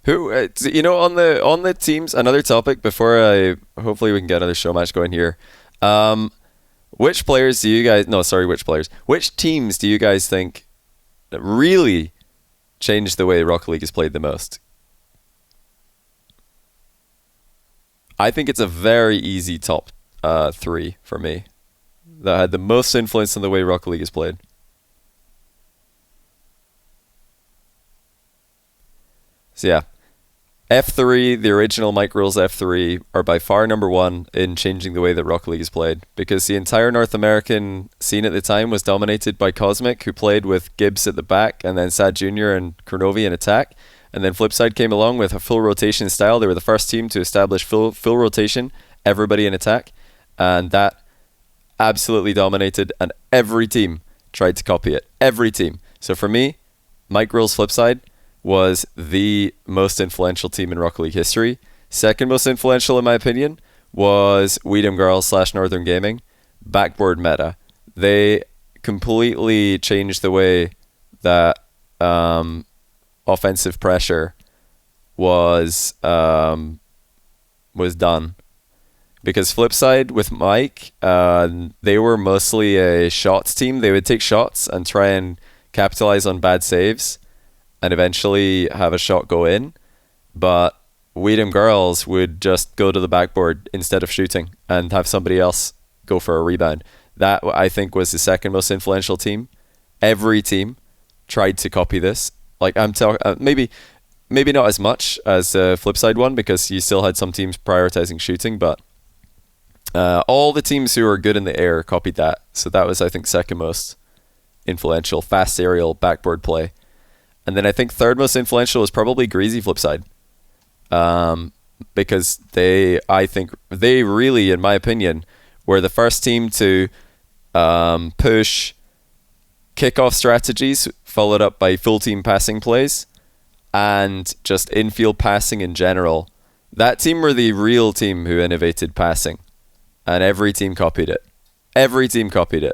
Who on the teams? Another topic before I hopefully we can get another show match going here. Which players do you guys? No, sorry, which players? Which teams do you guys think really changed the way Rocket League is played the most? I think it's a very easy top three for me that had the most influence on the way Rocket League is played. So yeah, F3, the original Mike Rules F3, are by far number one in changing the way that Rocket League is played, because the entire North American scene at the time was dominated by Cosmic, who played with Gibbs at the back, and then Sad Jr. and Kronovi in attack. And then Flipside came along with a full rotation style. They were the first team to establish full rotation, everybody in attack, and that absolutely dominated, and every team tried to copy it. Every team. So for me, Mike Rules Flipside was the most influential team in Rocket League history. Second most influential, in my opinion, was Weedham Girls / Northern Gaming. Backboard meta. They completely changed the way that offensive pressure was done. Because Flipside with Mike, they were mostly a shots team. They would take shots and try and capitalize on bad saves and eventually have a shot go in. But Weedham Girls would just go to the backboard instead of shooting and have somebody else go for a rebound. That, I think, was the second most influential team. Every team tried to copy this. Like, I'm talking, maybe not as much as the Flipside one, because you still had some teams prioritizing shooting, but all the teams who were good in the air copied that. So that was, I think, second most influential. Fast aerial backboard play. And then I think third most influential was probably Greasy Flipside. Because they really, in my opinion, were the first team to push kickoff strategies followed up by full team passing plays and just infield passing in general. That team were the real team who innovated passing, and every team copied it. Every team copied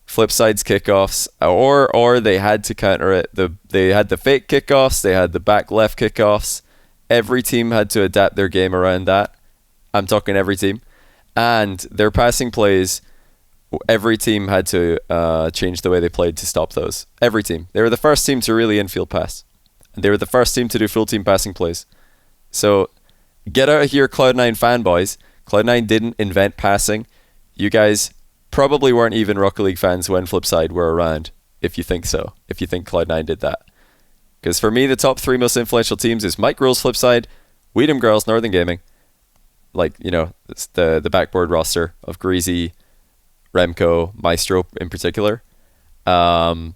Flipside's kickoffs, or they had to counter it. They had the fake kickoffs, they had the back left kickoffs. Every team had to adapt their game around that. I'm talking every team. And their passing plays, every team had to change the way they played to stop those. Every team. They were the first team to really infield pass. And they were the first team to do full team passing plays. So get out of here, Cloud9 fanboys. Cloud9 didn't invent passing. You guys probably weren't even Rocket League fans when Flipside were around, if you think so. If you think Cloud9 did that. Because for me, the top three most influential teams is Mike Rules Flipside, Weedham Girls, Northern Gaming. Like, it's the backboard roster of Greasy, Remco, Maestro in particular. And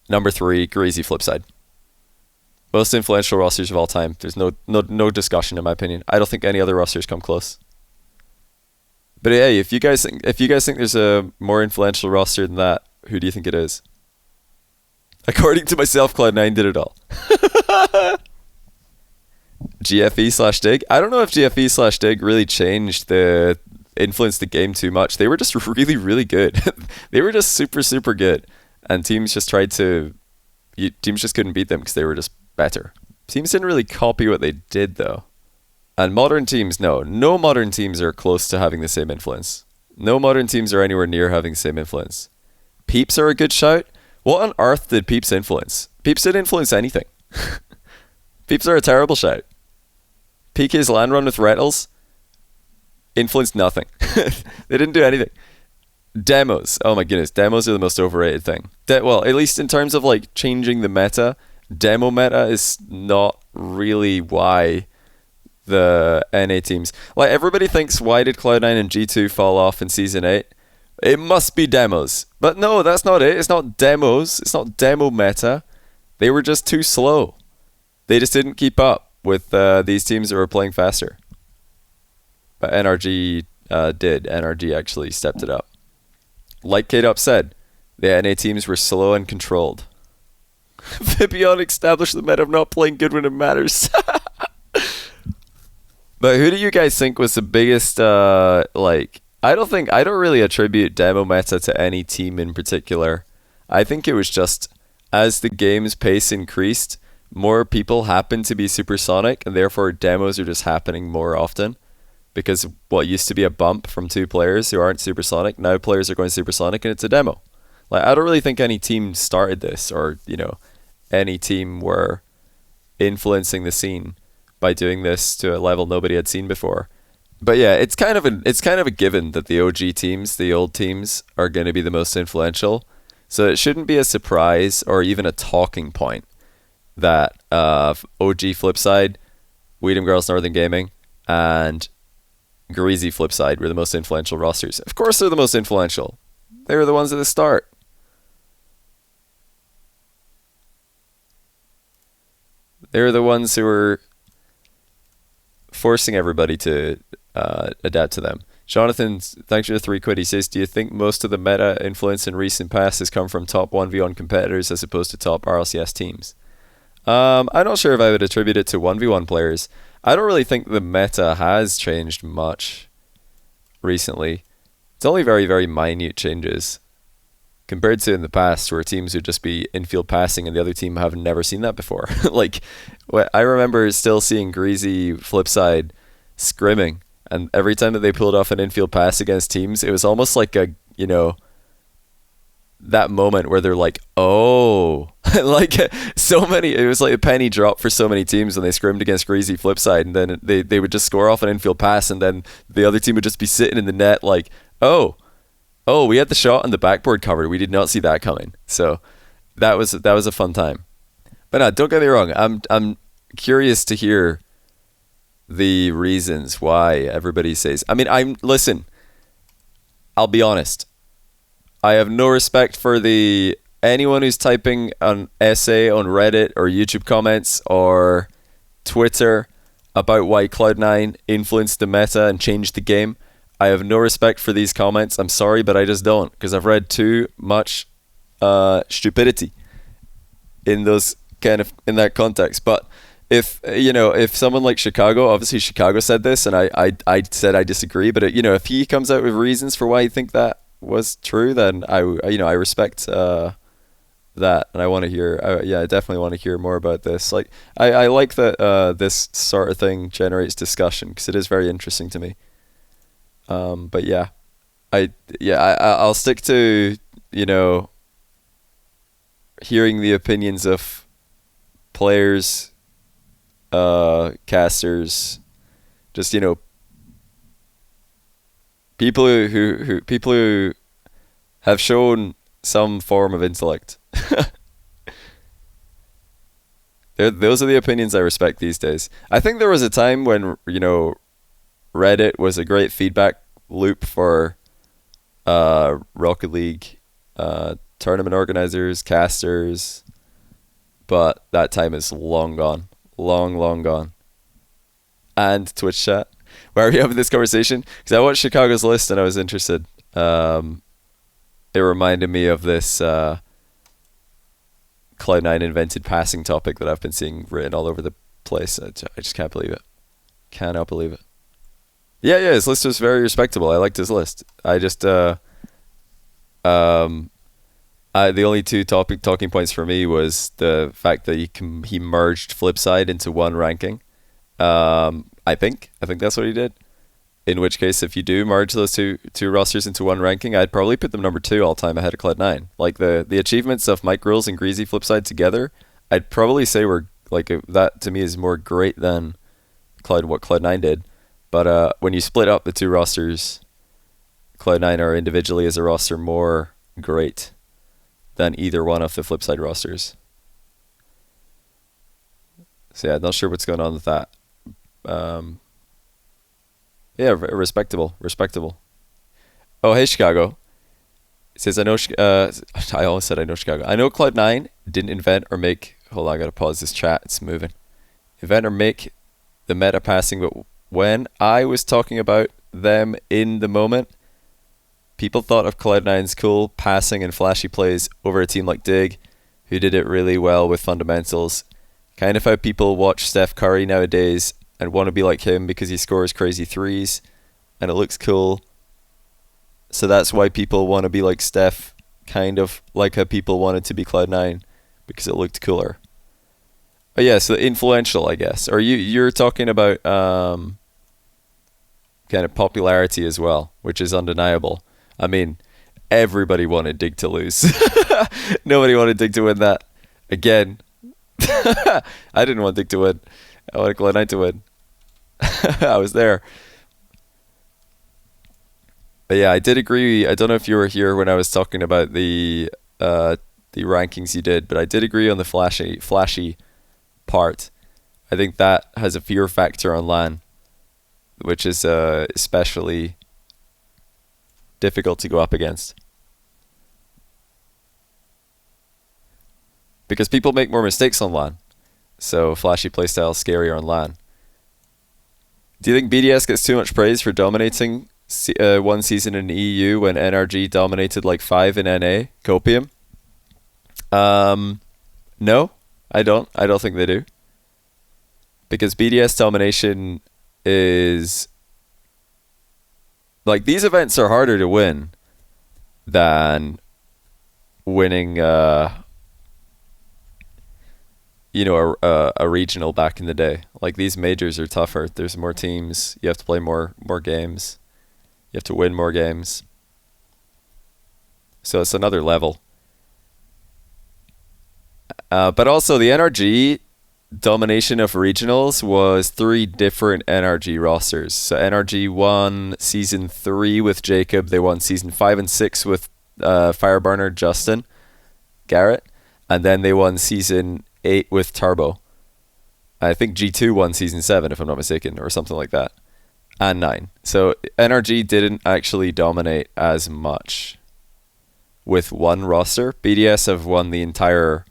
number three, Greasy Flipside. Most influential rosters of all time. There's no discussion, in my opinion. I don't think any other rosters come close. But hey, if you guys think there's a more influential roster than that, who do you think it is? According to myself, Cloud9 did it all. GFE/Dig. I don't know if GFE/Dig really influenced the game too much. They were just really, really good. They were just super, super good. And teams just couldn't beat them because they were just better. Teams didn't really copy what they did, though. And modern teams, no modern teams are close to having the same influence. No modern teams are anywhere near having the same influence. Peeps are a good shout. What on earth did Peeps influence? Peeps didn't influence anything. Peeps are a terrible shout. PK's land run with Rettles influenced nothing. They didn't do anything. Demos. Oh my goodness. Demos are the most overrated thing. Well, at least in terms of like changing the meta, demo meta is not really why the NA teams. Like, everybody thinks, why did Cloud9 and G2 fall off in Season 8? It must be demos. But no, that's not it. It's not demos. It's not demo meta. They were just too slow. They just didn't keep up with these teams that were playing faster. But NRG did. NRG actually stepped it up. Like K-Dop said, the NA teams were slow and controlled. Vipion established the meta of not playing good when it matters. But who do you guys think was the biggest, I don't really attribute demo meta to any team in particular. I think it was just as the game's pace increased, more people happened to be supersonic, and therefore demos are just happening more often. Because what used to be a bump from two players who aren't supersonic, now players are going supersonic, and it's a demo. Like, I don't really think any team started this, or any team were influencing the scene by doing this to a level nobody had seen before. But yeah, it's kind of a given that the OG teams, the old teams, are going to be the most influential. So it shouldn't be a surprise or even a talking point that OG Flipside, Weedham Girls Northern Gaming, and Greasy Flipside were the most influential rosters. Of course they're the most influential. They were the ones at the start. They were the ones who were forcing everybody to adapt to them. Jonathan, thanks for the £3. He says, do you think most of the meta influence in recent past has come from top 1v1 competitors as opposed to top RLCS teams? I'm not sure if I would attribute it to 1v1 players. I don't really think the meta has changed much recently. It's only very, very minute changes compared to in the past where teams would just be infield passing and the other team have never seen that before. Like, I remember still seeing Greasy Flipside scrimming, and every time that they pulled off an infield pass against teams, it was almost like that moment where they're like, oh, like so many, it was like a penny drop for so many teams when they scrimmed against Greasy Flipside, and then they would just score off an infield pass, and then the other team would just be sitting in the net like, oh, we had the shot on the backboard covered. We did not see that coming. So that was a fun time. But no, don't get me wrong. I'm curious to hear the reasons why everybody says. I mean, listen. I'll be honest. I have no respect for anyone who's typing an essay on Reddit or YouTube comments or Twitter about why Cloud9 influenced the meta and changed the game. I have no respect for these comments. I'm sorry, but I just don't, because I've read too much stupidity in that context. But if someone like Chicago, obviously Chicago said this, and I said I disagree, but if he comes out with reasons for why he think that was true, then I respect that, and I want to hear. I definitely want to hear more about this. Like, I like that this sort of thing generates discussion, because it is very interesting to me. But yeah, I'll stick to hearing the opinions of players, casters, just people who have shown some form of intellect. Those are the opinions I respect these days. I think there was a time when Reddit was a great feedback loop for Rocket League tournament organizers, casters, but that time is long gone. Long gone. And Twitch chat. Why are we having this conversation? Because I watched Chicago's list and I was interested. It reminded me of this Cloud9 invented passing topic that I've been seeing written all over the place. I just can't believe it. Cannot believe it. Yeah, his list was very respectable. I liked his list. I just the only two talking points for me was the fact that he merged Flipside into one ranking. I think that's what he did. In which case, if you do merge those two rosters into one ranking, I'd probably put them number 2 all time ahead of Cloud9. Like the achievements of Mike Rules and Greasy Flipside together, I'd probably say were that to me is more great than what Cloud9 did. But when you split up the two rosters, Cloud9 are individually as a roster more great than either one of the Flipside rosters. So yeah, not sure what's going on with that. Yeah, respectable. Oh, hey Chicago. It says I always said I know Chicago. I know Cloud9 didn't invent or make. Hold on, I gotta pause this chat. It's moving. Invent or make the meta passing, but when I was talking about them in the moment, people thought of Cloud9's cool passing and flashy plays over a team like Dig, who did it really well with fundamentals. Kind of how people watch Steph Curry nowadays and want to be like him because he scores crazy threes and it looks cool. So that's why people want to be like Steph, kind of like how people wanted to be Cloud9 because it looked cooler. Oh yeah, so influential, I guess. Or you're talking about kind of popularity as well, which is undeniable. I mean, everybody wanted Dig to lose. Nobody wanted Dig to win that. Again, I didn't want Dig to win. I wanted Glen to win. I was there. But yeah, I did agree. I don't know if you were here when I was talking about the rankings you did, but I did agree on the flashy part. I think that has a fear factor on LAN, which is especially difficult to go up against. Because people make more mistakes on LAN. So flashy playstyle is scarier on LAN. Do you think BDS gets too much praise for dominating one season in EU when NRG dominated like 5 in NA? Copium? No, I don't. I don't think they do. Because BDS domination is... Like, these events are harder to win than winning, a regional back in the day. Like, these majors are tougher. There's more teams. You have to play more games. You have to win more games. So it's another level. But also the NRG domination of regionals was 3 different NRG rosters. So NRG won season 3 with Jacob. They won season 5 and 6 with Fireburner, Justin, Garrett. And then they won season 8 with Turbo. I think G2 won season 7, if I'm not mistaken, or something like that. And 9. So NRG didn't actually dominate as much with one roster. BDS have won the entire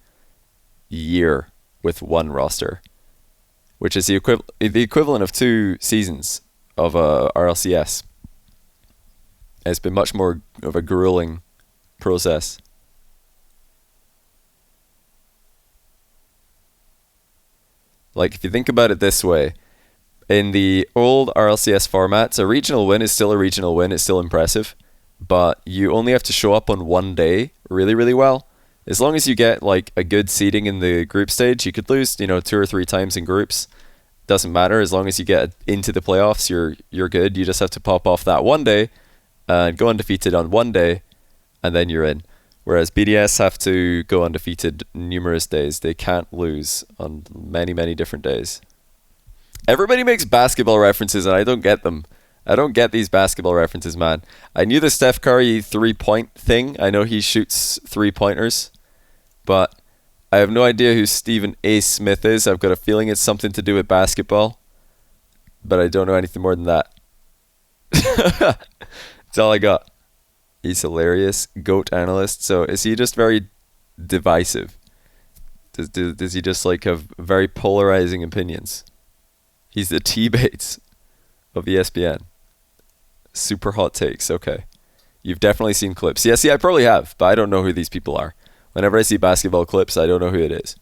year with one roster, which is the equivalent of 2 seasons of RLCS. It's been much more of a grueling process. Like, if you think about it this way, in the old RLCS formats, a regional win is still a regional win. It's still impressive, but you only have to show up on one day really, really well. As long as you get like a good seeding in the group stage, you could lose, 2 or 3 times in groups. Doesn't matter. As long as you get into the playoffs, you're good. You just have to pop off that one day and go undefeated on one day, and then you're in. Whereas BDS have to go undefeated numerous days. They can't lose on many, many different days. Everybody makes basketball references, and I don't get them. I don't get these basketball references, man. I knew the Steph Curry 3-point thing. I know he shoots 3-pointers, but I have no idea who Stephen A. Smith is. I've got a feeling it's something to do with basketball, but I don't know anything more than that. That's all I got. He's hilarious. GOAT analyst. So is he just very divisive? Does he just like have very polarizing opinions? He's the T-Bates of ESPN. Super hot takes. Okay. You've definitely seen clips. Yeah, see, I probably have, but I don't know who these people are. Whenever I see basketball clips, I don't know who it is.